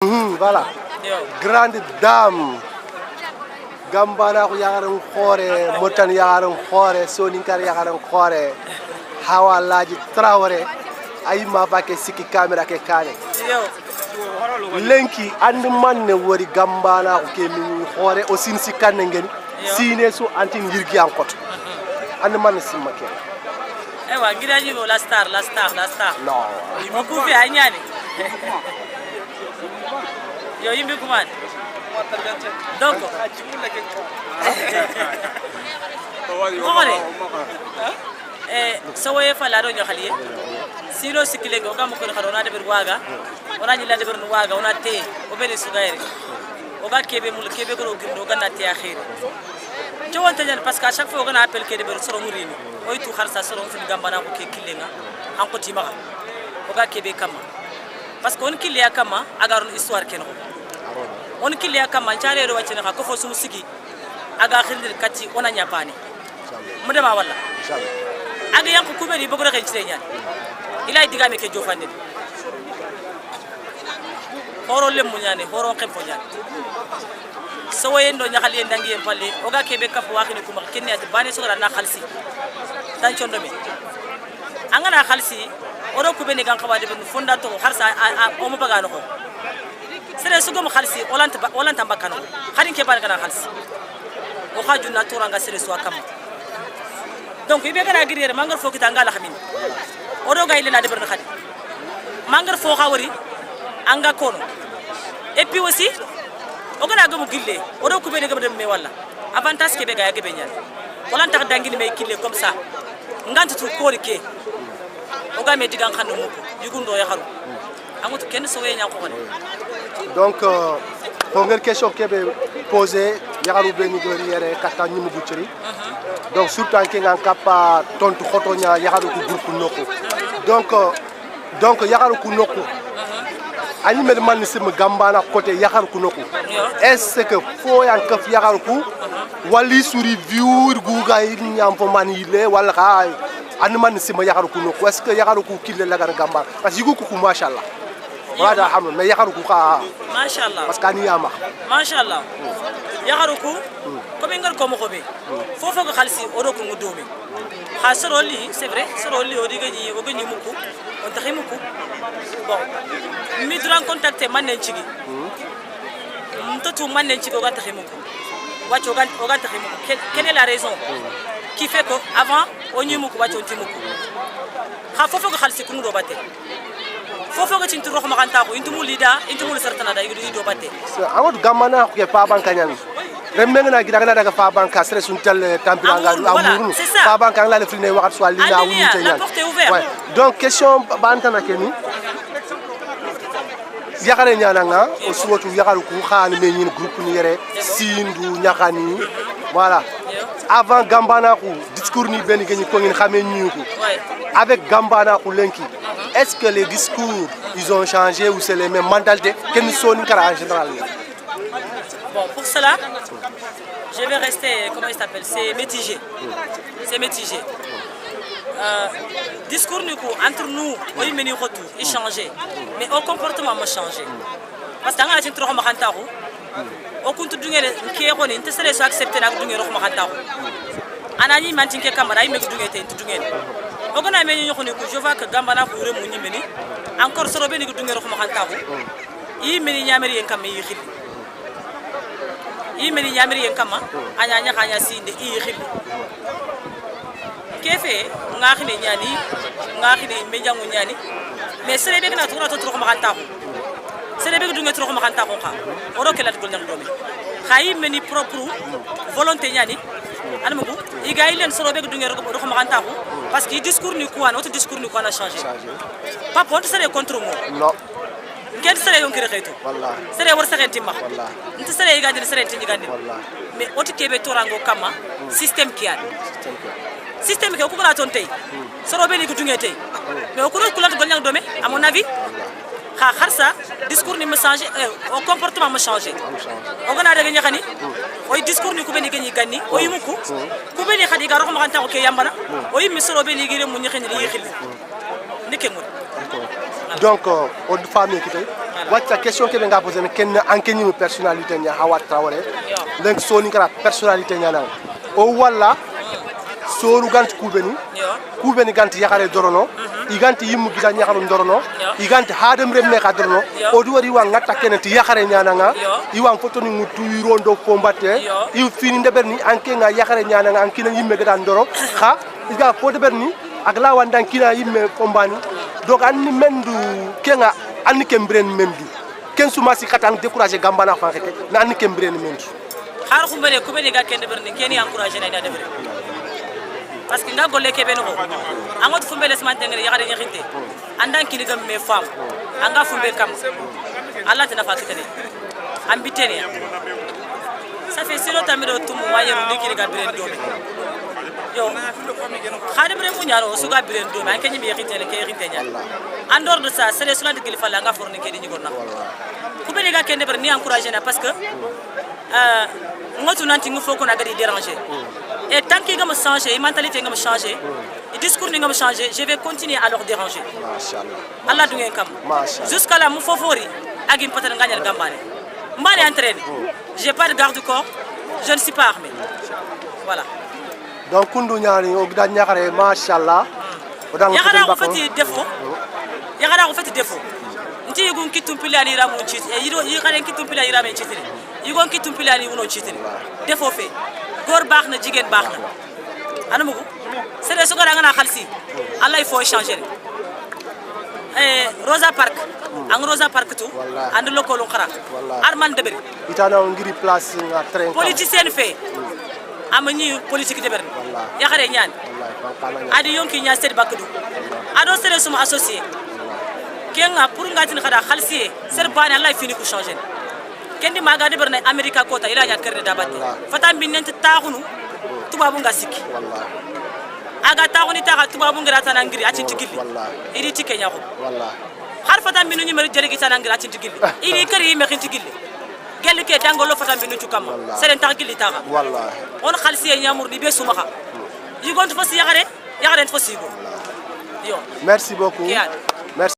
Voilà. Grande dame. Gambana ko yagaran khore, motan yagaran khore, soninkar yagaran khore. Hawa laji Traoré ay ma bake siki camera ke kane. Lenki and man ne wori gambana ko ke min khore o sin sikane ngeni. Sine su anti ngirgi ankot. And man simake. Ewa gidaji la star. No. Mo ku fi anyani. Yo yimbi kuman. Donc. Sawaye fala do nyakaliye. Silo sikile go kam ko xarona de ber waga. Ona ni la de ber waga ona te o bele sugaire. O ga kebe mul kebe ko gindo ga na te akhir. Jowante ñan parce que à chaque fois on appelle que de ber soro murini. Oy tu kharsa soro fi gambana ko ke kilenga. An ko ti maka. O ga kebe kama. Parce que on kilia kama agaron histoire ken ko. On kilia kama chare do wacce ko fo sum sigi. Aga khirdir katti ona nyapani. Mu dema wala. Inshallah. Aga yanko kubeli bogo rek ci ñaan. Ila digame ke jofande. Horo lem mu ñane horo xem fo ñaan. Sawaye ndo ñaxali ndangi en palle oga kebe kaf waxini kuma kenni ati bani sugara na khalsi. Tan chondo me. Anga na khalsi oro kubeni gan xawade ben fonda to harsa o mo bagano ko. Sere sugum khalsi olanta bakano. Xarin ke ban kana khalsi. O xaju na toranga sere so akam. Donc ibe kana girere mangar fo kita ngala xamin. Odo gayle na deber na xadi. Mangar fo xawari anga kono. Et puis aussi o gana gamu gille odo kubeni gam dem me wala. Avantage ke be ga yage be ñal. Olanta dangini me kille comme ça. Ngant tu ko ke. O ga me digan xanu muko. Yugundo ya xaru. Amutu kenn so we ñaa ko xone. Donc première question que be poser yagaru beni do yere kata nyimu buciri. Donc surtout en kengan kapa tontu khotonya yagaru ku groupe noko. Donc yagaru ku noko. Ani med man sim gambana côté yagaru ku noko. Est-ce que faut yan kaf yagaru ku wali suri view guga nyam fo manile wala ka ani man sim yagaru ku noko. Est-ce que yagaru ku kille la gar gamba parce que ku machallah. Wala hamna mais yagaru ku ka Machallah. parce que ani yama. Machallah. Yagaru ku comme ngal ko mo ko be. Fofo ko khalsi odo ko ngodomi. Khasroli c'est vrai, sroli odi gani o gani muku. On taxi muku. Bon. Mi dran contacter man nenchigi. Mtoto man nenchigi o ga taxi muku. Wacho o ga taxi muku. Quelle est la raison qui fait que avant on y muku wacho timuku. Kha fofo ko khalsi ku ndo batte. Fofo ko cintu rox makanta ko intu mulida intu mul sartana da yudu do batte. Awot gamana ko pa bankanyan. Remmenga gida kana daga fa banka sere sun tel tampiranga amuru fa banka la le frine waxat so li na wuni te ñaan ouais donc question bantana keni yakare ñana nga o suwotu yakaru ku xani me ñin groupe ni yere sindu ñaxani voilà avant gambana ku discours ni ben gëni ko ngin xamé ñuko avec gambana ku lenki est-ce que les discours ils ont changé ou c'est les mêmes mentalités que nous sommes en général? Bon, pour cela, je vais rester, comment il s'appelle, c'est mitigé. C'est mitigé. Discours entre nous, oui, mais nous échanger. Mais au comportement, m'a changé. Parce que quand on a un au compte du qui est rené, tu serais accepté la dungue au Mahantao. Anani mantinke camara, il me dungue. Au Ghana, je vois que Gambana pour le Mounimeni, encore sur le béni du dungue au Mahantao. Il me n'y a rien comme il imeli nyamiri yenkama anyanya kanya sinde ihili kefe ngakhine nyani ngakhine menjangu nyani mais sere be kana tuna to tro makanta ko sere be dunga tro makanta ko kha oro kelat gol nyam domi khayi meni propre volonté nyani anama ko igay len soro be dunga ro makanta ko parce que discours ni ko an autre discours ni ko na changer pas pour sere contre moi non quel serait yon kirexeto wallahi serait war saxenti ma wallahi nti serait igandi serait tinji gandi wallahi mais oti kebe torango kama système qui a système qui ko ko la ton tay soro be ni ko dungé tay mais ko ko la gol nyang domé à mon avis kha kharsa discours ni me changer au comportement me changer o gana daga ñaxani oy discours ni ko be ni gani gani o yimuko ko be ni khadi ga rox ma kan ta ko ke yambana o yimi soro be ni gire mu ñaxani li xil ndike mu donc on famille qui tay voilà wacca question ke be nga poser ne ken anke ni personnalité nya hawa trawale donc so ni kara personnalité nya na o wala so ru gant kubeni ganti yakare dorono iganti yimmu gita nyakaru dorono iganti hadem remme ka dorono o du wari wa ngata kenati yakare nyana nga iwan foto ni mutu rondo combatte i fini ndeberni anke nga yakare nyana nga ankina yimme gata ndoro ha iga fo deberni ak la wandan kina yimme kombani donc anni mendu kenga anni kembren mendu ken suma si katan décourager gambana fa keke na anni kembren mendu har xumbele kubeni ga ken deberni keni encourager na ina debre parce que nga golle kebe no angot fumbele smante ngere yakare nyixinte andan kini gam me fam anga fumbe kam Allah tana fakitene ambitene ça fait silo tamiro tumu wayeru ndikiri ga biren domi yo khadim re munyaro suga biren domi anke nyimi yakinte le ke yakinte nya en dehors de ça c'est les soins de kilifa la nga forni ke di ngorna kubeli ga kende ber ni encourager na parce que ngotu nanti ngufo ko na gadi déranger. Et tant qu'ils vont changer, les mentalités vont changer, les discours vont changer, je vais continuer à leur déranger. Allah dungue kam. Jusqu'à là, mon favori, agim patan gagner gambane. Mbane entraîné. J'ai pas de garde-corps, je ne suis pas armé. Voilà. Donc kundu nyani o gida nyakare machallah. Yakara en fait défaut. Yakara en fait défaut. Nti yugun kitum pilani ramu chit. E yido yakara kitum pilani ramu chit. Yugun kitum pilani uno chit. Défaut fait. Gor baxna jigen baxna anamugo c'est des sugara ngana khalsi Allah il faut changer Rosa Park ang Rosa Park tu and lokolo khara arman deberi itana ngiri place nga train politicien fait amani politique deberi ya xare ñaan adi yonki ñaa sed bakdu ado sere suma associé kenga pour ngatin khada khalsi ser bani Allah fini ku changer kendi maga de berne america kota ila nya kerne dabate fatam bin nent taxunu tubabu nga sikki aga taxuni taxa tubabu ngira tanangiri ati tigilli idi tike nya ko har fatam bin ñu mari jeli gi tanangiri ati tigilli idi kari me xin tigilli gel ke dangolo fatam bin ñu kam seren tax gilli taxa wallahi on khalsi nya mur di be suma xa yi gontu fasi yaxare yaxare fasi go yo merci beaucoup